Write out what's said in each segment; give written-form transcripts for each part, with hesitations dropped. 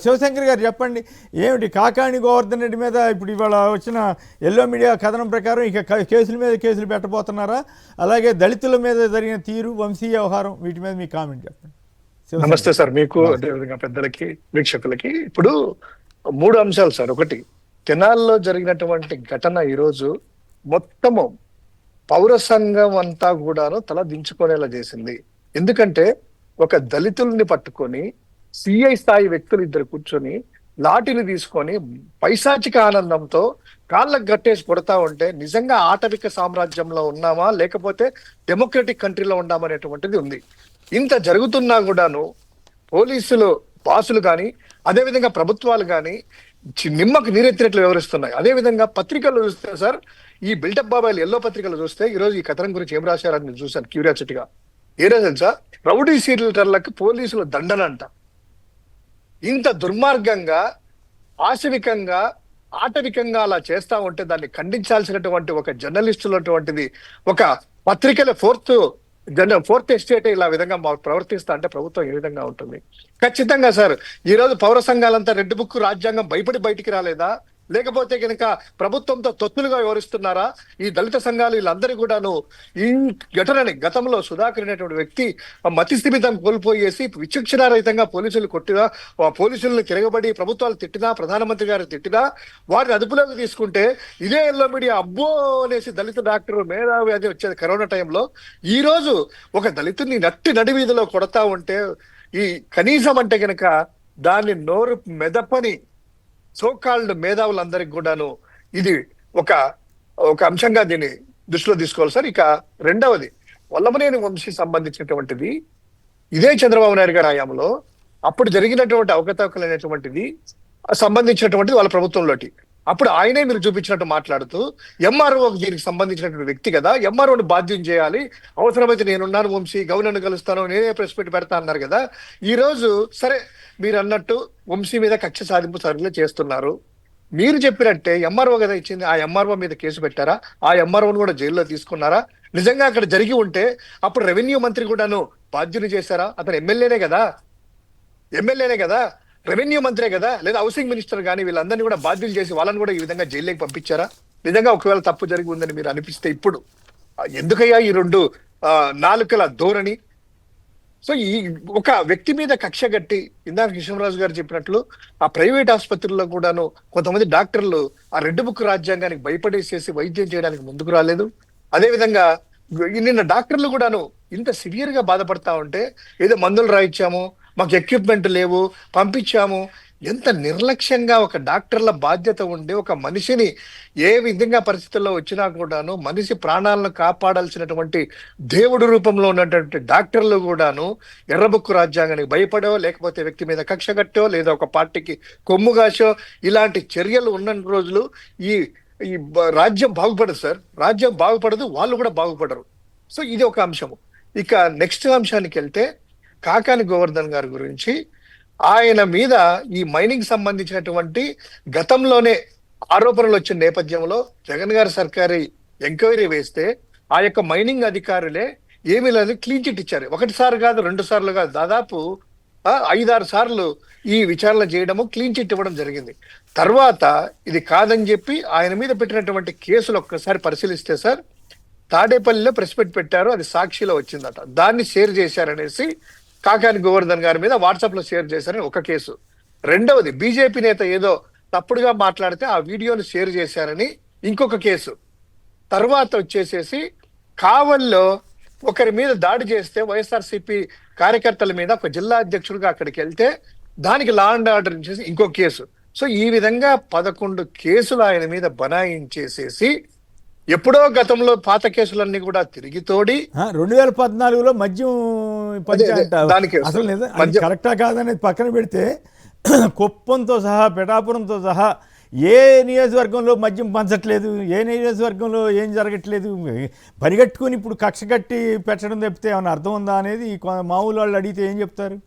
శివశంకర్ గారు చెప్పండి, ఏమిటి కాకాణి గోవర్ధన్ రెడ్డి మీద ఇప్పుడు ఇవాళ వచ్చిన ఎల్లో మీడియా కథనం ప్రకారం ఇక కేసుల మీద కేసులు పెట్టబోతున్నారా? అలాగే దళితుల మీద జరిగిన తీరు, వంశీయ వ్యవహారం, వీటి మీద మీ కామెంట్ చెప్పండి. నమస్తే సార్, మీకు అదేవిధంగా పెద్దలకి, వీక్షకులకి. ఇప్పుడు 3 అంశాలు సార్. ఒకటి, తెనాల్లో జరిగినటువంటి ఘటన ఈరోజు మొత్తము పౌర సంఘం అంతా కూడాను తల దించుకునేలా చేసింది. ఎందుకంటే ఒక దళితుల్ని పట్టుకొని సిఐ స్థాయి వ్యక్తులు ఇద్దరు కూర్చొని లాఠీలు తీసుకొని పైశాచిక ఆనందంతో కాళ్ళకు గట్టేసి కొడతా ఉంటే నిజంగా ఆటవిక సామ్రాజ్యంలో ఉన్నామా లేకపోతే డెమోక్రటిక్ కంట్రీలో ఉన్నామనేటువంటిది ఉంది. ఇంత జరుగుతున్నా కూడాను పోలీసులు బాసులు కానీ అదేవిధంగా ప్రభుత్వాలు కానీ నిమ్మకు నీరెత్తినట్లు వివరిస్తున్నాయి. అదేవిధంగా పత్రికలు చూస్తే సార్, ఈ బిల్డప్ బాబాయిలు ఎల్లో పత్రికలు చూస్తే ఈరోజు ఈ కథనం గురించి ఏం రాశారని నేను చూశాను క్యూరియాసిటీగా. ఏ రోజు సార్, రౌడీ సీరియల్టర్లకు పోలీసులు దండనంట. ఇంత దుర్మార్గంగా, ఆశవికంగా, ఆటవికంగా అలా చేస్తా ఉంటే దాన్ని ఖండించాల్సినటువంటి ఒక జర్నలిస్టులటువంటిది, ఒక పత్రికల ఫోర్త్ ఎస్టేట్ ఇలా విధంగా ప్రవర్తిస్తా అంటే ప్రభుత్వం ఏ విధంగా ఉంటుంది? ఖచ్చితంగా సార్, ఈ రోజు పౌర సంఘాలంతా రెడ్ బుక్ రాజ్యాంగం భయపడి బయటికి రాలేదా? లేకపోతే కనుక ప్రభుత్వంతో తొత్తులుగా వివరిస్తున్నారా? ఈ దళిత సంఘాలు వీళ్ళందరూ కూడాను ఈ ఘటనని, గతంలో సుధాకర్ అనేటువంటి వ్యక్తి మతి స్థిమితం కోల్పోయేసి విచక్షణారహితంగా పోలీసులు కొట్టినా, పోలీసులను తిరగబడి ప్రభుత్వాలు తిట్టినా, ప్రధానమంత్రి గారు తిట్టినా వారిని అదుపులోకి తీసుకుంటే ఇదే ఎల్లో మీడియా అబ్బో అనేసి దళిత డాక్టర్ మేధావి అది వచ్చేది కరోనా టైంలో. ఈ రోజు ఒక దళితుడిని నడి వీధిలో కొడతా ఉంటే ఈ కనీసం అంటే కనుక దాన్ని నోరు మెదపని సోకాల్డ్ మేధావులందరికి కూడాను ఇది ఒక అంశంగా దీన్ని దృష్టిలో తీసుకోవాలి సార్. ఇక రెండవది, వల్లభనేని వంశీ సంబంధించినటువంటిది ఇదే చంద్రబాబు నాయుడు గారి హయాంలో అప్పుడు జరిగినటువంటి అవకతవకలైనటువంటిది సంబంధించినటువంటిది వాళ్ళ ప్రభుత్వంలోటి. అప్పుడు ఆయనే మీరు చూపించినట్టు మాట్లాడుతూ ఎంఆర్ఓ దీనికి సంబంధించినటువంటి వ్యక్తి కదా, ఎంఆర్ఓని బాధ్యం చేయాలి, అవసరమైతే నేనున్నాను వంశీ, గవర్నర్ను కలుస్తాను, నేనే ప్రెస్ పెట్టి పెడతా అన్నారు కదా. ఈ రోజు సరే, మీరు అన్నట్టు వంశీ మీద కక్ష సాధింపు చర్యలు చేస్తున్నారు. మీరు చెప్పినట్టే ఎంఆర్ఓ కదా ఇచ్చింది, ఆ ఎంఆర్ఓ మీద కేసు పెట్టారా? ఆ ఎంఆర్ఓను కూడా జైల్లో తీసుకున్నారా? నిజంగా అక్కడ జరిగి ఉంటే అప్పుడు రెవెన్యూ మంత్రి కూడాను బాధ్యుని చేశారా? అతను ఎమ్మెల్యేనే కదా, రెవెన్యూ మంత్రే కదా, లేదా హౌసింగ్ మినిస్టర్ కానీ వీళ్ళందరినీ కూడా బాధ్యులు చేసి వాళ్ళని కూడా ఈ విధంగా జైల్లోకి పంపించారా? నిజంగా ఒకవేళ తప్పు జరిగి ఉందని మీరు అనిపిస్తే ఇప్పుడు ఎందుకయ్యా ఈ 2 నాలుకల ధోరణి? సో ఈ ఒక వ్యక్తి మీద కక్ష గట్టి, ఇందాక కృష్ణరాజు గారు చెప్పినట్లు ఆ ప్రైవేట్ ఆసుపత్రుల్లో కూడాను కొంతమంది డాక్టర్లు ఆ రెడ్ బుక్ రాజ్యాంగానికి భయపడేసేసి వైద్యం చేయడానికి ముందుకు రాలేదు. అదేవిధంగా నిన్న డాక్టర్లు కూడాను ఇంత సివియర్ గా బాధపడతా ఉంటే ఏదో మందులు రాయించాము, మాకు ఎక్విప్మెంట్ లేవు, పంపించాము. ఎంత నిర్లక్ష్యంగా ఒక డాక్టర్ల బాధ్యత ఉండి ఒక మనిషిని ఏ విధంగా పరిస్థితుల్లో వచ్చినా కూడాను మనిషి ప్రాణాలను కాపాడాల్సినటువంటి దేవుడి రూపంలో ఉన్నటువంటి డాక్టర్లు కూడాను ఎర్రబుక్కు రాజ్యాంగానికి భయపడో, లేకపోతే వ్యక్తి మీద కక్ష కట్టో, లేదా ఒక పార్టీకి కొమ్ముగాసో ఇలాంటి చర్యలు ఉన్న రోజులు ఈ రాజ్యం బాగుపడదు సార్. రాజ్యం బాగుపడదు, వాళ్ళు కూడా బాగుపడరు. సో ఇది ఒక అంశము. ఇక నెక్స్ట్ అంశానికి వెళ్తే, కాకాని గోవర్ధన్ గారి గురించి, ఆయన మీద ఈ మైనింగ్ సంబంధించినటువంటి గతంలోనే ఆరోపణలు వచ్చిన నేపథ్యంలో జగన్ గారి సర్కారు ఎంక్వైరీ వేస్తే ఆ యొక్క మైనింగ్ అధికారులే ఏమీ లేదు క్లీన్ చిట్ ఇచ్చారు. 1 సారి కాదు, 2 సార్లు కాదు, దాదాపు 5-6 సార్లు ఈ విచారణ చేయడము, క్లీన్ చిట్ ఇవ్వడం జరిగింది. తర్వాత ఇది కాదని చెప్పి ఆయన మీద పెట్టినటువంటి కేసులు ఒక్కసారి పరిశీలిస్తే సార్, తాడేపల్లిలో ప్రెస్ పెట్టారు, అది సాక్షిలో వచ్చిందట, దాన్ని షేర్ చేశారనేసి కాకాని గోవర్ధన్ గారి మీద వాట్సాప్ లో షేర్ చేశారని ఒక కేసు. రెండవది, బీజేపీ నేత ఏదో తప్పుడుగా మాట్లాడితే ఆ వీడియోను షేర్ చేశారని ఇంకొక కేసు. తర్వాత వచ్చేసేసి కావల్లో ఒకరి మీద దాడి చేస్తే వైఎస్ఆర్సీపీ కార్యకర్తల మీద ఒక జిల్లా అధ్యక్షుడిగా అక్కడికి వెళ్తే దానికి లా అండ్ ఆర్డర్ ఇచ్చేసి ఇంకో కేసు. సో ఈ విధంగా 11 కేసులు ఆయన మీద బనాయించేసేసి ఎప్పుడో గతంలో పాత కేసులన్నీ కూడా తిరిగి తోడి 2014లో మద్యం అసలు కరెక్టా కాదనేది పక్కన పెడితే కుప్పంతో సహా, పిఠాపురంతో సహా ఏ నియోజకవర్గంలో మద్యం పంచట్లేదు, ఏ నియోజకవర్గంలో ఏం జరగట్లేదు, పరిగెట్టుకుని ఇప్పుడు కక్ష కట్టి పెట్టడం తప్పితే ఏమైనా అర్థం ఉందా అనేది మామూలు వాళ్ళు అడిగితే ఏం చెప్తారు?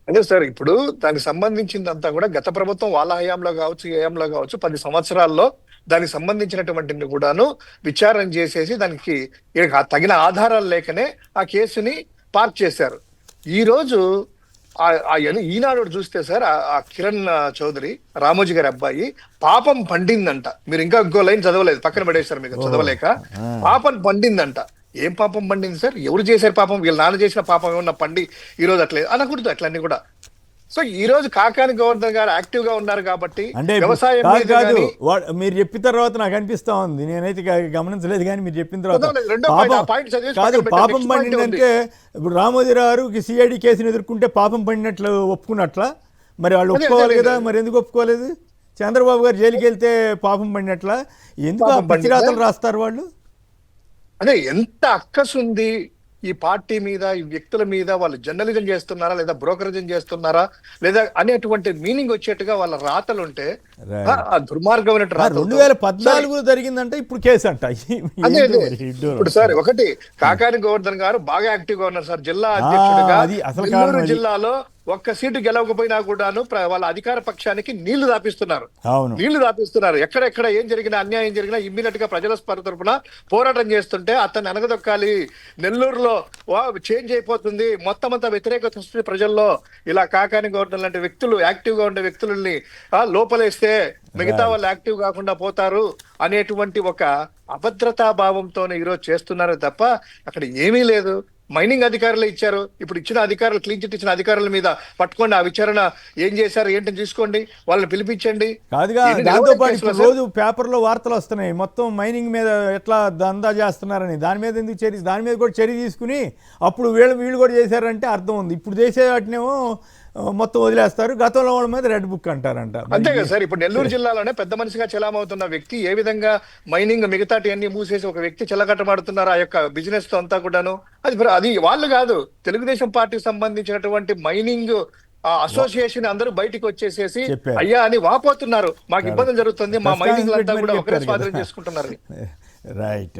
అదే సార్, ఇప్పుడు దానికి సంబంధించిందంతా కూడా గత ప్రభుత్వం వాళ్ళ హయాంలో కావచ్చు, ఏ హయాంలో కావచ్చు, 10 సంవత్సరాల్లో దానికి సంబంధించినటువంటి కూడాను విచారణ చేసేసి దానికి తగిన ఆధారాలు లేకనే ఆ కేసుని పార్క్ చేశారు. ఈ రోజు ఈనాడు చూస్తే సార్ ఆ కిరణ్ చౌదరి రామోజీ గారి అబ్బాయి పాపం పండిందంట. మీరు ఇంకా ఇంకో లైన్ చదవలేదు, పక్కన పడేస్తారు మీకు చదవలేక. పాపం పండిందంట. ఏం పాపం పండింది సార్? ఎవరు చేశారు పాపం? వీళ్ళ నాన్న చేసిన పాపం ఏమన్నా పండి ఈ రోజు అట్లేదు అనకూడదు అట్లన్నీ కూడా. సో ఈ రోజు కాకాని గవర్నర్ గారు యాక్టివ్ గా ఉన్నారు కాబట్టి అంటే వ్యవసాయం మీద కాదు గానీ- మీరు చెప్పిన తర్వాత నాకు అనిపిస్తా ఉంది, నేనైతే గమనించలేదు కానీ మీరు చెప్పిన తర్వాత చదవలేదు. రెండో point, ఆ point చదివేసి కాదు పక్కన పెట్టండి. పాపం Next point పండిందంటే ఇప్పుడు రామోజీరావు సిఐడి కేసును ఎదుర్కొంటే పాపం పండినట్లు ఒప్పుకున్నట్ల, మరి వాళ్ళు ఒప్పుకోవాలి కదా, మరి ఎందుకు ఒప్పుకోలేదు? చంద్రబాబు గారు జైలుకి వెళ్తే పాపం పండినట్ల ఎందుకు పాపం పచ్చిరాతలు రాస్తారు వాళ్ళు? అదే ఎంత అక్కసు ఉంది ఈ పార్టీ మీద, ఈ వ్యక్తుల మీద. వాళ్ళు జర్నలిజం చేస్తున్నారా లేదా బ్రోకరేజం చేస్తున్నారా లేదా అనేటువంటి మీనింగ్ వచ్చేట్టుగా వాళ్ళ రాతలు ఉంటే Right. ఆ దుర్మార్గమైన రాతలు. 2014 జరిగిందంటే ఇప్పుడు కేసు అంట. అదే ఏంటో అదే. మరి ఇడ్డూరం. ఇప్పుడు సార్ ఒకటి కాకాని గోవర్ధన్ గారు బాగా యాక్టివ్ గా ఉన్నారు సార్, జిల్లా అధ్యక్షుడిగా. అది అసలు నెల్లూరు కారణం అది. జిల్లాలో ఒక్క సీటు గెలవకపోయినా కూడాను వాళ్ళ అధికార పక్షానికి నీళ్లు దాపిస్తున్నారు. అవును. నీళ్లు దాపిస్తున్నారు. ఎక్కడెక్కడ ఏం జరిగినా, అన్యాయం జరిగినా ఇమ్మీడియట్ గా ప్రజల తరపున పోరాటం చేస్తుంటే అతన్ని అనగదొక్కాలి, నెల్లూరులో చేంజ్ అయిపోతుంది, మొత్తం అంతా వ్యతిరేకత వస్తుంది ప్రజల్లో, ఇలా కాకాని గోవర్ధన్ లాంటి వ్యక్తులు, యాక్టివ్ గా ఉండే వ్యక్తులని లోపలేస్తే మిగతా వాళ్ళు యాక్టివ్ కాకుండా పోతారు అనేటువంటి ఒక అభద్రతా భావంతోనే ఈరోజు చేస్తున్నారు తప్ప అక్కడ ఏమీ లేదు. మైనింగ్ అధికారులు ఇచ్చారు, ఇప్పుడు ఇచ్చిన అధికారులు, క్లీన్ చిట్ ఇచ్చిన అధికారుల మీద పట్టుకోండి, ఆ విచారణ ఏం చేశారు ఏంటని చూసుకోండి, వాళ్ళని పిలిపించండి. కాదుగా, దాంతో పాటు ఇప్పుడు రోజు పేపర్లో వార్తలు వస్తున్నాయి మొత్తం మైనింగ్ మీద ఎట్లా దందా చేస్తున్నారని. దాని మీద ఎందుకు దాని మీద కూడా చర్య తీసుకుని అప్పుడు వీళ్ళు కూడా చేశారంటే అర్థం ఉంది. ఇప్పుడు చేసే వాటినేమో మొత్తం వదిలేస్తారు, గతంలో వాళ్ళ మీద రెడ్ బుక్ అంటారంట. అంతే కదా సార్. ఇప్పుడు నెల్లూరు జిల్లాలోనే పెద్ద మనిషిగా చెలామవుతున్న వ్యక్తి ఏ విధంగా మైనింగ్ మిగతాటి అన్ని మూసేసి ఒక వ్యక్తి చెలకట్టమాడుతున్నారు ఆ యొక్క బిజినెస్ తో అంతా కూడాను. అది వాళ్ళు కాదు, తెలుగుదేశం పార్టీకి సంబంధించినటువంటి మైనింగ్ అసోసియేషన్ అందరూ బయటికి వచ్చేసేసి చెప్పారు. అయ్యా అని వాపోతున్నారు, మాకు ఇబ్బంది జరుగుతుంది, మా మైనింగ్ అంతా కూడా ఒకరే చెప్పారు స్వాధీనం కదా. చేసుకుంటున్నారు. రైట్.